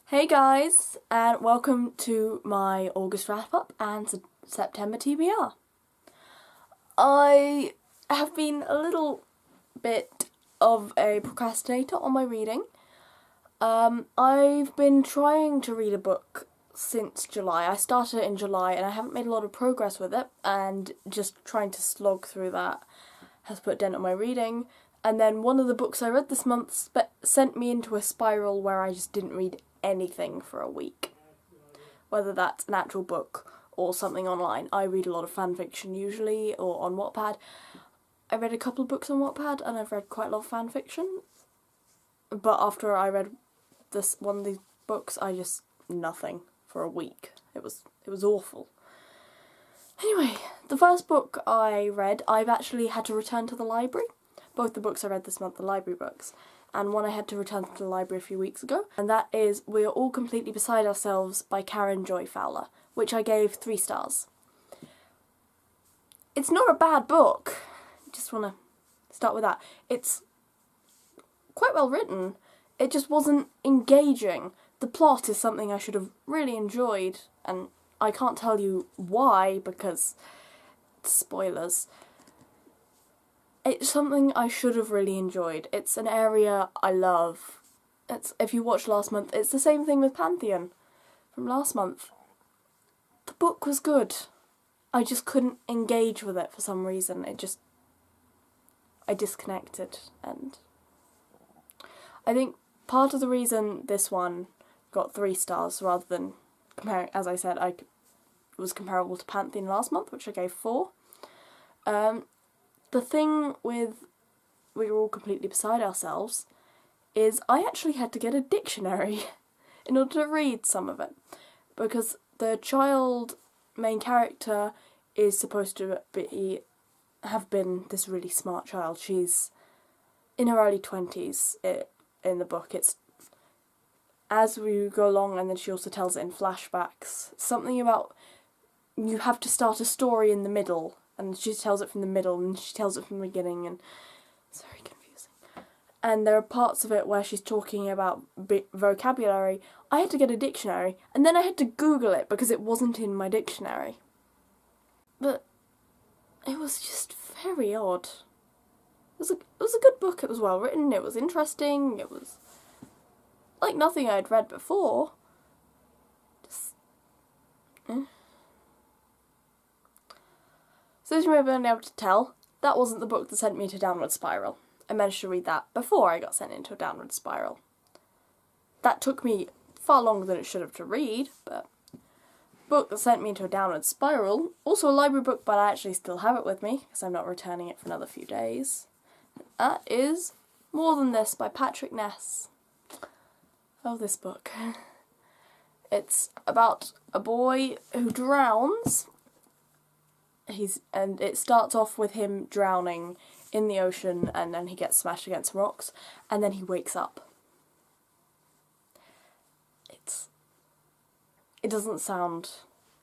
Hey guys, and welcome to my August wrap-up and September TBR. I have been a little bit of a procrastinator on my reading. I've been trying to read a book since July. I started it in July and I haven't made a lot of progress with it, and just trying to slog through that has put a dent on my reading. And then one of the books I read this month sent me into a spiral where I just didn't read anything for a week. Whether that's an actual book or something online. I read a lot of fan fiction usually, or on Wattpad. I read a couple of books on Wattpad and I've read quite a lot of fan fiction. But after I read one of these books, I just nothing for a week. It was awful. Anyway, the first book I read, I've actually had to return to the library. Both the books I read this month are library books, and one I had to return to the library a few weeks ago, and that is We Are All Completely Beside Ourselves by Karen Joy Fowler, which I gave 3 stars. It's not a bad book, just want to start with that. It's quite well written, it just wasn't engaging. The plot is something I should have really enjoyed, and I can't tell you why because spoilers. It's something I should have really enjoyed. It's an area I love. If you watched last month, it's the same thing with Pantheon from last month. The book was good. I just couldn't engage with it for some reason. I disconnected, and I think part of the reason this one got 3 stars rather than comparing, as I said, it was comparable to Pantheon last month, which I gave 4. The thing with We Were All Completely Beside Ourselves is I actually had to get a dictionary in order to read some of it, because the child main character is supposed to have been this really smart child. She's in her early 20s in the book. It's as we go along, and then she also tells it in flashbacks. Something about you have to start a story in the middle, and she tells it from the middle, and she tells it from the beginning, and it's very confusing. And there are parts of it where she's talking about vocabulary. I had to get a dictionary, and then I had to Google it because it wasn't in my dictionary. But it was just very odd. It was a good book, it was well written, it was interesting, it was like nothing I'd read before. So as you may have been able to tell, that wasn't the book that sent me into a downward spiral. I managed to read that before I got sent into a downward spiral. That took me far longer than it should have to read, but book that sent me into a downward spiral, also a library book, but I actually still have it with me, because I'm not returning it for another few days. That is More Than This by Patrick Ness. Oh, this book. It's about a boy who drowns. And it starts off with him drowning in the ocean, and then he gets smashed against rocks, and then he wakes up. It doesn't sound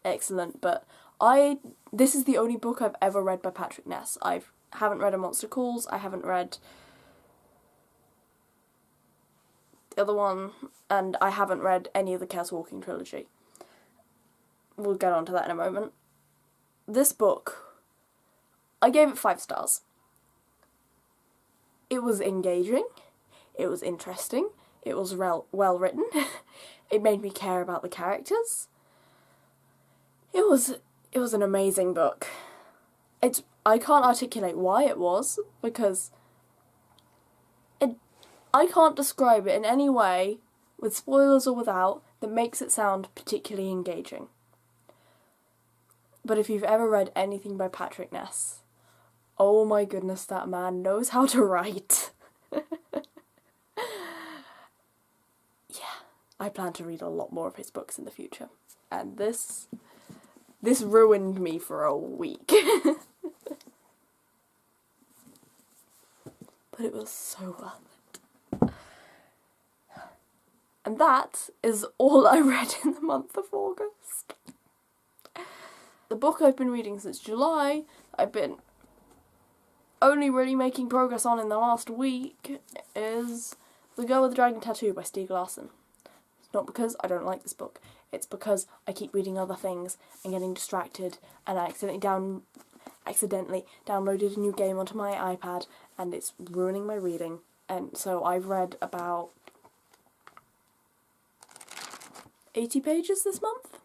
excellent, but this is the only book I've ever read by Patrick Ness. I haven't read A Monster Calls, I haven't read the other one, and I haven't read any of the Chaos Walking trilogy. We'll get on to that in a moment. This book, I gave it 5 stars. It was engaging, it was interesting, it was well written, it made me care about the characters. It was an amazing book. I can't articulate why it was, because I can't describe it in any way, with spoilers or without, that makes it sound particularly engaging. But if you've ever read anything by Patrick Ness, oh my goodness, that man knows how to write. Yeah, I plan to read a lot more of his books in the future. And this ruined me for a week. But it was so worth it. And that is all I read in the month of August. The book I've been reading since July, I've been only really making progress on in the last week, is The Girl with the Dragon Tattoo by Stieg Larsson. Not because I don't like this book, it's because I keep reading other things and getting distracted, and I accidentally downloaded a new game onto my iPad, and it's ruining my reading. And so I've read about 80 pages this month.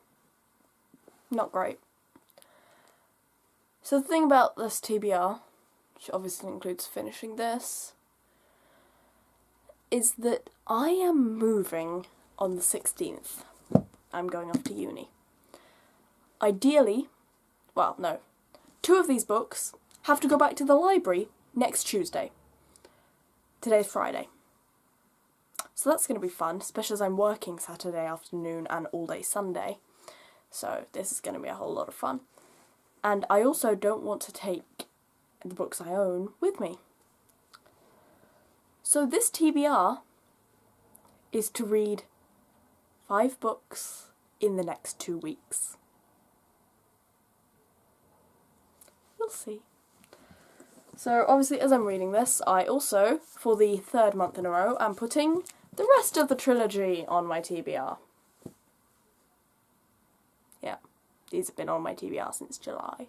Not great. So the thing about this TBR, which obviously includes finishing this, is that I am moving on the 16th. I'm going off to uni. Ideally, well, no, 2 of these books have to go back to the library next Tuesday. Today's Friday. So that's going to be fun, especially as I'm working Saturday afternoon and all day Sunday. So this is going to be a whole lot of fun. And I also don't want to take the books I own with me. So this TBR is to read 5 books in the next 2 weeks. We'll see. So obviously as I'm reading this, I also, for the 3rd month in a row, am putting the rest of the trilogy on my TBR. Yeah, these have been on my TBR since July.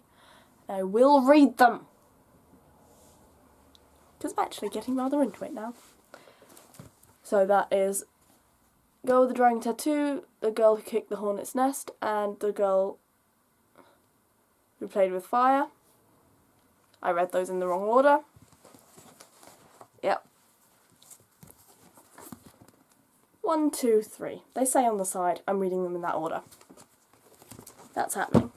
I will read them! Because I'm actually getting rather into it now. So that is Girl with the Dragon Tattoo, The Girl Who Kicked the Hornet's Nest, and The Girl Who Played with Fire. I read those in the wrong order. Yep. 1, 2, 3. They say on the side, I'm reading them in that order. That's happening.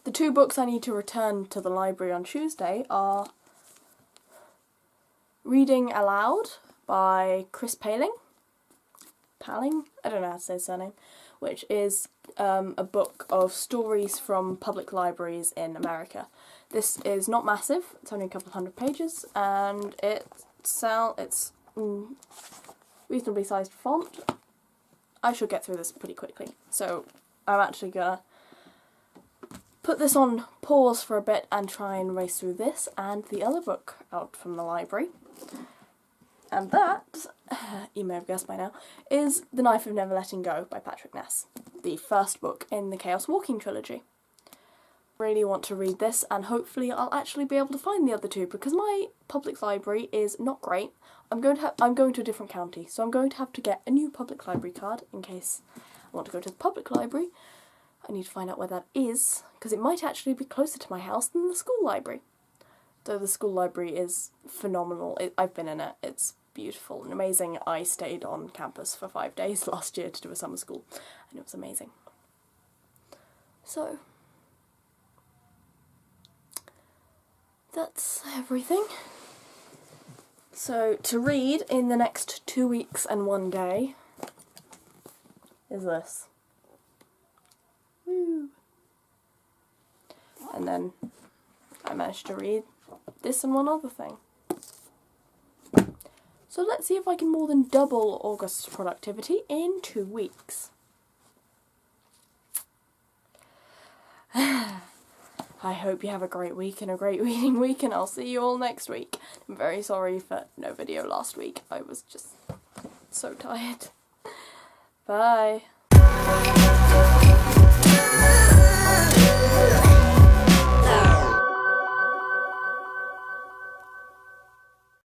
The 2 books I need to return to the library on Tuesday are Reading Aloud by Chris Paling? I don't know how to say his surname. Which is a book of stories from public libraries in America. This is not massive, it's only a couple of 100 pages, and it's reasonably sized font. I should get through this pretty quickly, so I'm actually gonna put this on pause for a bit and try and race through this and the other book out from the library. And that, you may have guessed by now, is The Knife of Never Letting Go by Patrick Ness, the first book in the Chaos Walking trilogy. Really want to read this, and hopefully I'll actually be able to find the other 2, because my public library is not great. I'm going to a different county, so I'm going to have to get a new public library card in case I want to go to the public library. I need to find out where that is, because it might actually be closer to my house than the school library. Though the school library is phenomenal. I've been in it. It's beautiful and amazing. I stayed on campus for 5 days last year to do a summer school, and it was amazing. So, that's everything. So, to read in the next 2 weeks and 1 day is this. Woo! And then I managed to read this and one other thing. So let's see if I can more than double August's productivity in 2 weeks. I hope you have a great week and a great reading week, and I'll see you all next week. I'm very sorry for no video last week. I was just so tired. Bye.